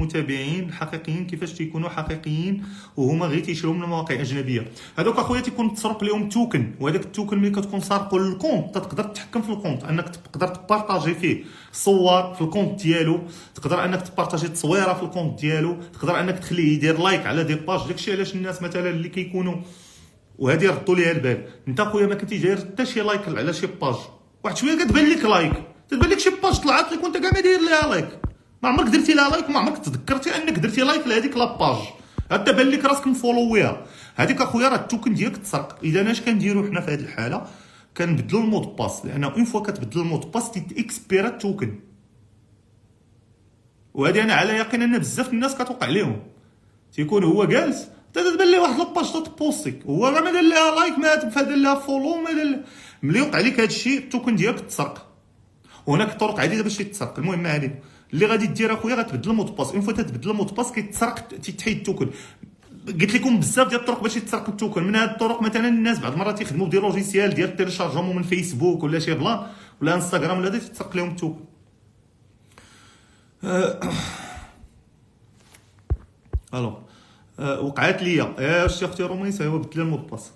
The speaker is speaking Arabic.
المتابعين الحقيقيين كيفاش تيكونوا حقيقيين وهما غير تيشريو من مواقع اجنبيه. هذوك اخويا تيكون تسرق لهم توكن، وهذاك التوكن ملي كتكون سارقو للكونت تقدر تتحكم في الكونت، انك تقدر تبارطاجي فيه صور في الكونت ديالو، تقدر انك تبارطاجي تصويره في الكونت ديالو، تقدر انك تخليه يدير لايك على دي باج. داكشي علاش الناس مثلا اللي كيكونوا وهذه ردوا ليها البال، انت اخويا ما كنتي داير حتى شي لايك على شي باج، واحد شويه كتبان لك لايك، تبان لك شي باج طلعت لك وانت كاع ما داير ليها لايك، ما عمرك درتي لها لايك، ما عمرك تذكرتي انك درتي لايك لهذيك لاباج، حتى بان لك راسك مفولويها. هذيك اخويا راه التوكن ديالك تسرق. اذا اش كنديروا حنا في هذه الحاله؟ كنبدلوا المود باس، لان اون فوا كتبدل المود باس تيكسبيرا التوكن. وهذه انا على يقين ان بزاف الناس كتوقع لهم، تيكون هو جالس تبان ليه واحد لاباج تبوستي، هو راه ما دار لها لايك، ما دار لها فولو، ما دار. ملي يوقع لك هذا الشيء التوكن ديالك تسرق. وهناك طرق عديده باش يتسرق. المهم هذه اللي غادي دير اخويا، غتبدل المود باس، اون فوا تتبدل المود باس كيتسرق، تيتحيد التوكن. قلت لكم بزاف ديال الطرق باش يتسرق التوكن. من هاد الطرق مثلا الناس بعض المرات تيخدموا بدي لوجيسيال ديال تيليشارجمون من فيسبوك ولا شي بلان ولا انستغرام ولا تيتسرق لهم التوكن. الو وقعت ليا شتي اختي روميس، هو بدل المود باس.